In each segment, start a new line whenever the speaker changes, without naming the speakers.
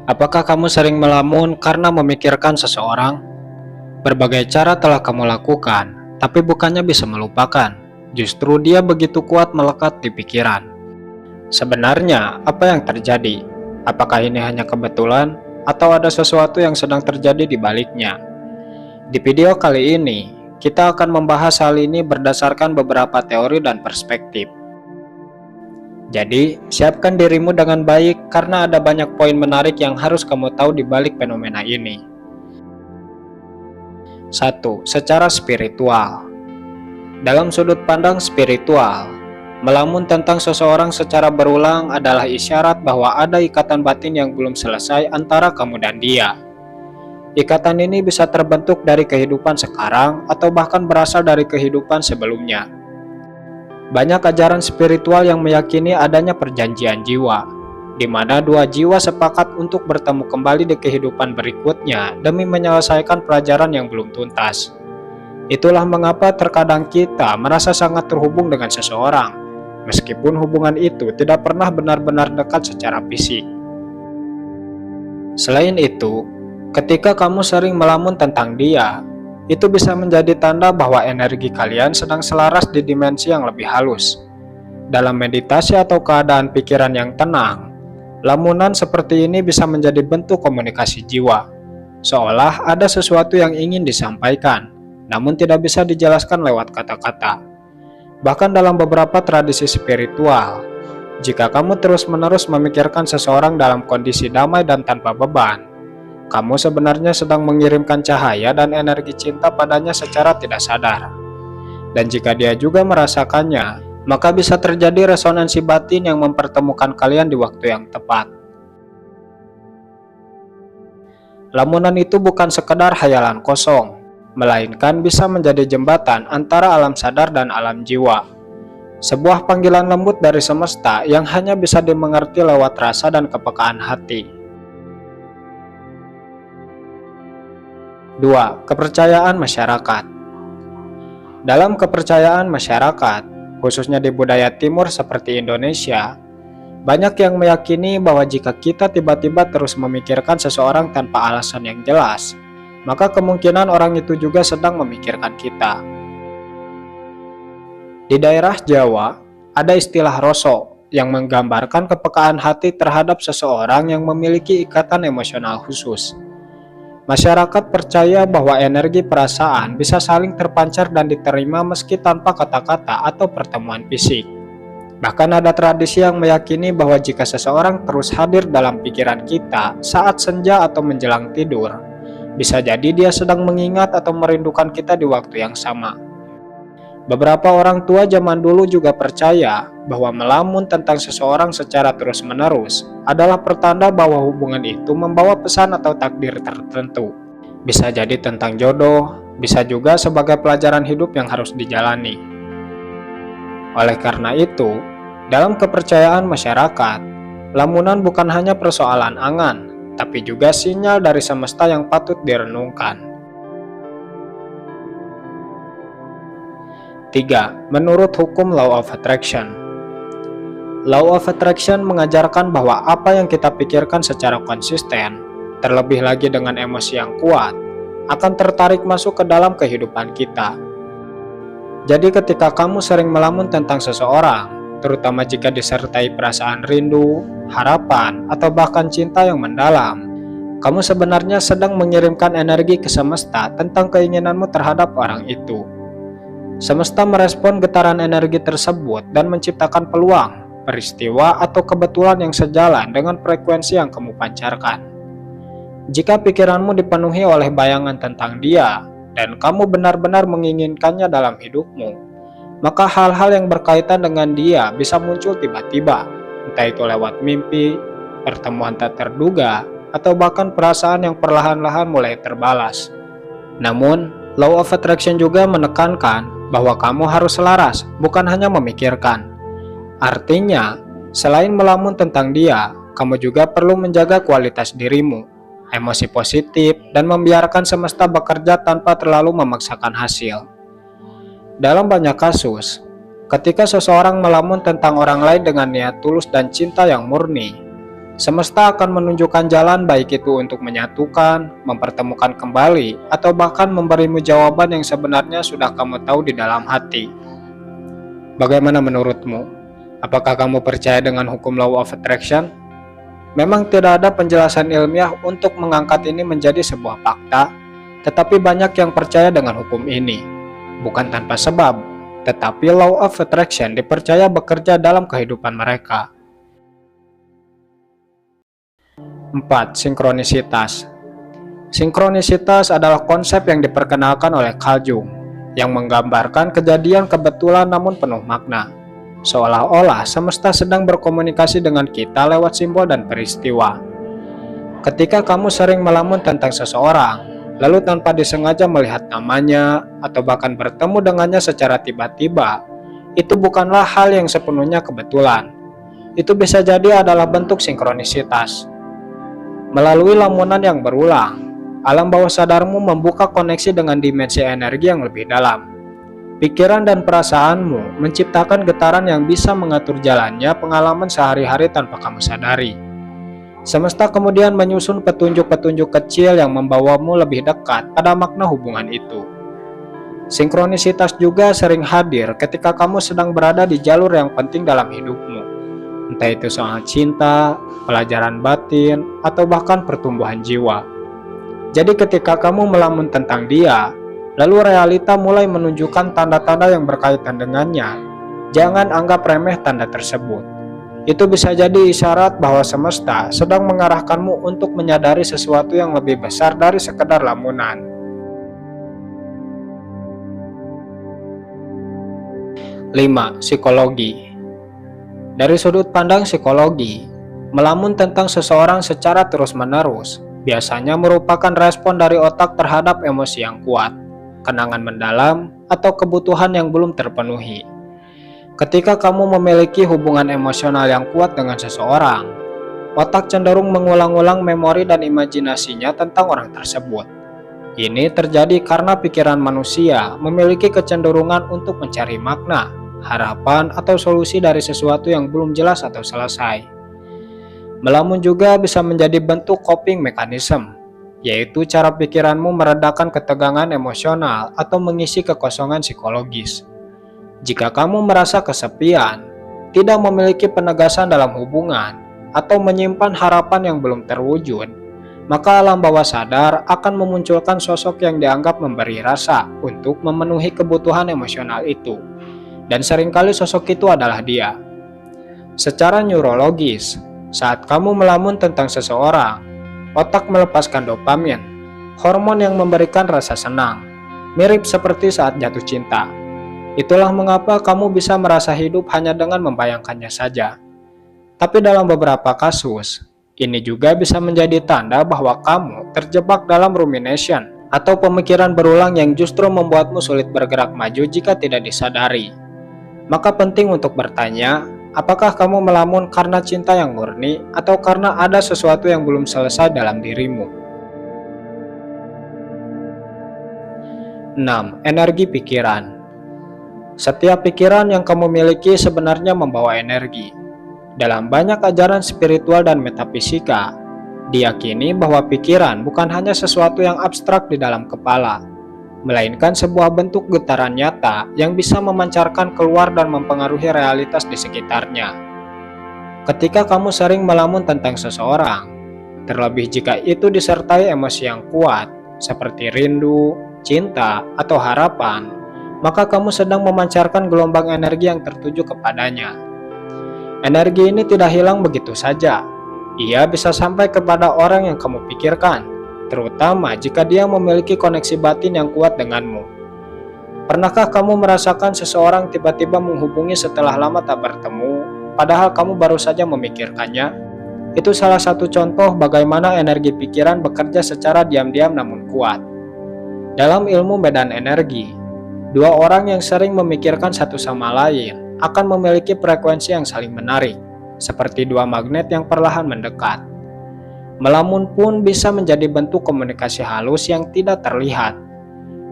Apakah kamu sering melamun karena memikirkan seseorang? Berbagai cara telah kamu lakukan, tapi bukannya bisa melupakan. Justru dia begitu kuat melekat di pikiran. Sebenarnya, apa yang terjadi? Apakah ini hanya kebetulan, atau ada sesuatu yang sedang terjadi di baliknya? Di video kali ini, kita akan membahas hal ini berdasarkan beberapa teori dan perspektif. Jadi, siapkan dirimu dengan baik karena ada banyak poin menarik yang harus kamu tahu di balik fenomena ini. 1. Secara spiritual. Dalam sudut pandang spiritual, melamun tentang seseorang secara berulang adalah isyarat bahwa ada ikatan batin yang belum selesai antara kamu dan dia. Ikatan ini bisa terbentuk dari kehidupan sekarang atau bahkan berasal dari kehidupan sebelumnya. Banyak ajaran spiritual yang meyakini adanya perjanjian jiwa, di mana dua jiwa sepakat untuk bertemu kembali di kehidupan berikutnya demi menyelesaikan pelajaran yang belum tuntas. Itulah mengapa terkadang kita merasa sangat terhubung dengan seseorang, meskipun hubungan itu tidak pernah benar-benar dekat secara fisik. Selain itu, ketika kamu sering melamun tentang dia, itu bisa menjadi tanda bahwa energi kalian sedang selaras di dimensi yang lebih halus. Dalam meditasi atau keadaan pikiran yang tenang, lamunan seperti ini bisa menjadi bentuk komunikasi jiwa, seolah ada sesuatu yang ingin disampaikan, namun tidak bisa dijelaskan lewat kata-kata. Bahkan dalam beberapa tradisi spiritual, jika kamu terus-menerus memikirkan seseorang dalam kondisi damai dan tanpa beban, kamu sebenarnya sedang mengirimkan cahaya dan energi cinta padanya secara tidak sadar. Dan jika dia juga merasakannya, maka bisa terjadi resonansi batin yang mempertemukan kalian di waktu yang tepat. Lamunan itu bukan sekedar hayalan kosong, melainkan bisa menjadi jembatan antara alam sadar dan alam jiwa. Sebuah panggilan lembut dari semesta yang hanya bisa dimengerti lewat rasa dan kepekaan hati. 2. Kepercayaan masyarakat. Dalam kepercayaan masyarakat, khususnya di budaya timur seperti Indonesia, banyak yang meyakini bahwa jika kita tiba-tiba terus memikirkan seseorang tanpa alasan yang jelas, maka kemungkinan orang itu juga sedang memikirkan kita. Di daerah Jawa, ada istilah roso yang menggambarkan kepekaan hati terhadap seseorang yang memiliki ikatan emosional khusus. Masyarakat percaya bahwa energi perasaan bisa saling terpancar dan diterima meski tanpa kata-kata atau pertemuan fisik. Bahkan ada tradisi yang meyakini bahwa jika seseorang terus hadir dalam pikiran kita saat senja atau menjelang tidur, bisa jadi dia sedang mengingat atau merindukan kita di waktu yang sama. Beberapa orang tua zaman dulu juga percaya bahwa melamun tentang seseorang secara terus-menerus adalah pertanda bahwa hubungan itu membawa pesan atau takdir tertentu. Bisa jadi tentang jodoh, bisa juga sebagai pelajaran hidup yang harus dijalani. Oleh karena itu, dalam kepercayaan masyarakat, lamunan bukan hanya persoalan angan, tapi juga sinyal dari semesta yang patut direnungkan. 3. Menurut hukum Law of Attraction. Law of Attraction mengajarkan bahwa apa yang kita pikirkan secara konsisten, terlebih lagi dengan emosi yang kuat, akan tertarik masuk ke dalam kehidupan kita. Jadi ketika kamu sering melamun tentang seseorang, terutama jika disertai perasaan rindu, harapan, atau bahkan cinta yang mendalam, kamu sebenarnya sedang mengirimkan energi ke semesta tentang keinginanmu terhadap orang itu. Semesta merespon getaran energi tersebut dan menciptakan peluang, peristiwa, atau kebetulan yang sejalan dengan frekuensi yang kamu pancarkan. Jika pikiranmu dipenuhi oleh bayangan tentang dia, dan kamu benar-benar menginginkannya dalam hidupmu, maka hal-hal yang berkaitan dengan dia bisa muncul tiba-tiba, entah itu lewat mimpi, pertemuan tak terduga, atau bahkan perasaan yang perlahan-lahan mulai terbalas. Namun, Law of Attraction juga menekankan bahwa kamu harus selaras, bukan hanya memikirkan. Artinya, selain melamun tentang dia, kamu juga perlu menjaga kualitas dirimu, emosi positif, dan membiarkan semesta bekerja tanpa terlalu memaksakan hasil. Dalam banyak kasus, ketika seseorang melamun tentang orang lain dengan niat tulus dan cinta yang murni, Semesta akan menunjukkan jalan, baik itu untuk menyatukan, mempertemukan kembali, atau bahkan memberimu jawaban yang sebenarnya sudah kamu tahu di dalam hati. Bagaimana menurutmu? Apakah kamu percaya dengan hukum Law of Attraction? Memang tidak ada penjelasan ilmiah untuk mengangkat ini menjadi sebuah fakta, tetapi banyak yang percaya dengan hukum ini. Bukan tanpa sebab, tetapi Law of Attraction dipercaya bekerja dalam kehidupan mereka. 4. Sinkronisitas. Sinkronisitas adalah konsep yang diperkenalkan oleh Carl Jung, yang menggambarkan kejadian kebetulan namun penuh makna. Seolah-olah semesta sedang berkomunikasi dengan kita lewat simbol dan peristiwa. Ketika kamu sering melamun tentang seseorang, lalu tanpa disengaja melihat namanya, atau bahkan bertemu dengannya secara tiba-tiba, itu bukanlah hal yang sepenuhnya kebetulan. Itu bisa jadi adalah bentuk sinkronisitas. Melalui lamunan yang berulang, alam bawah sadarmu membuka koneksi dengan dimensi energi yang lebih dalam. Pikiran dan perasaanmu menciptakan getaran yang bisa mengatur jalannya pengalaman sehari-hari tanpa kamu sadari. Semesta kemudian menyusun petunjuk-petunjuk kecil yang membawamu lebih dekat pada makna hubungan itu. Sinkronisitas juga sering hadir ketika kamu sedang berada di jalur yang penting dalam hidupmu. Entah itu soal cinta, pelajaran batin, atau bahkan pertumbuhan jiwa. Jadi ketika kamu melamun tentang dia, lalu realita mulai menunjukkan tanda-tanda yang berkaitan dengannya, jangan anggap remeh tanda tersebut. Itu bisa jadi isyarat bahwa semesta sedang mengarahkanmu untuk menyadari sesuatu yang lebih besar dari sekedar lamunan. 5. Psikologi. Dari sudut pandang psikologi, melamun tentang seseorang secara terus-menerus biasanya merupakan respon dari otak terhadap emosi yang kuat, kenangan mendalam, atau kebutuhan yang belum terpenuhi. Ketika kamu memiliki hubungan emosional yang kuat dengan seseorang, otak cenderung mengulang-ulang memori dan imajinasinya tentang orang tersebut. Ini terjadi karena pikiran manusia memiliki kecenderungan untuk mencari makna, harapan, atau solusi dari sesuatu yang belum jelas atau selesai. Melamun juga bisa menjadi bentuk coping mechanism, yaitu cara pikiranmu meredakan ketegangan emosional atau mengisi kekosongan psikologis. Jika kamu merasa kesepian, tidak memiliki penegasan dalam hubungan, atau menyimpan harapan yang belum terwujud, maka alam bawah sadar akan memunculkan sosok yang dianggap memberi rasa untuk memenuhi kebutuhan emosional itu. Dan seringkali sosok itu adalah dia. Secara neurologis, saat kamu melamun tentang seseorang, otak melepaskan dopamin, hormon yang memberikan rasa senang, mirip seperti saat jatuh cinta. Itulah mengapa kamu bisa merasa hidup hanya dengan membayangkannya saja. Tapi dalam beberapa kasus, ini juga bisa menjadi tanda bahwa kamu terjebak dalam rumination atau pemikiran berulang yang justru membuatmu sulit bergerak maju jika tidak disadari. Maka penting untuk bertanya, apakah kamu melamun karena cinta yang murni atau karena ada sesuatu yang belum selesai dalam dirimu? 6. Energi pikiran. Setiap pikiran yang kamu miliki sebenarnya membawa energi. Dalam banyak ajaran spiritual dan metafisika, diyakini bahwa pikiran bukan hanya sesuatu yang abstrak di dalam kepala, melainkan sebuah bentuk getaran nyata yang bisa memancarkan keluar dan mempengaruhi realitas di sekitarnya. Ketika kamu sering melamun tentang seseorang, terlebih jika itu disertai emosi yang kuat, seperti rindu, cinta, atau harapan, maka kamu sedang memancarkan gelombang energi yang tertuju kepadanya. Energi ini tidak hilang begitu saja. Ia bisa sampai kepada orang yang kamu pikirkan, terutama jika dia memiliki koneksi batin yang kuat denganmu. Pernahkah kamu merasakan seseorang tiba-tiba menghubungi setelah lama tak bertemu, padahal kamu baru saja memikirkannya? Itu salah satu contoh bagaimana energi pikiran bekerja secara diam-diam namun kuat. Dalam ilmu medan energi, dua orang yang sering memikirkan satu sama lain akan memiliki frekuensi yang saling menarik, seperti dua magnet yang perlahan mendekat. Melamun pun bisa menjadi bentuk komunikasi halus yang tidak terlihat.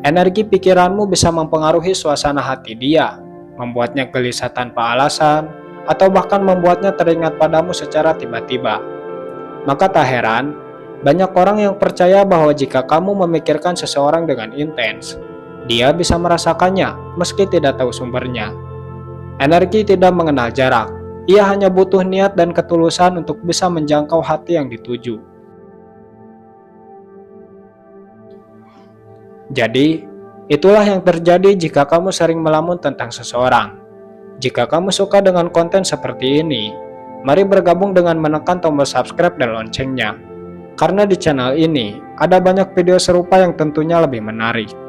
Energi pikiranmu bisa mempengaruhi suasana hati dia, membuatnya gelisah tanpa alasan, atau bahkan membuatnya teringat padamu secara tiba-tiba. Maka tak heran, banyak orang yang percaya bahwa jika kamu memikirkan seseorang dengan intens, dia bisa merasakannya meski tidak tahu sumbernya. Energi tidak mengenal jarak, ia hanya butuh niat dan ketulusan untuk bisa menjangkau hati yang dituju. Jadi, itulah yang terjadi jika kamu sering melamun tentang seseorang. Jika kamu suka dengan konten seperti ini, mari bergabung dengan menekan tombol subscribe dan loncengnya. Karena di channel ini, ada banyak video serupa yang tentunya lebih menarik.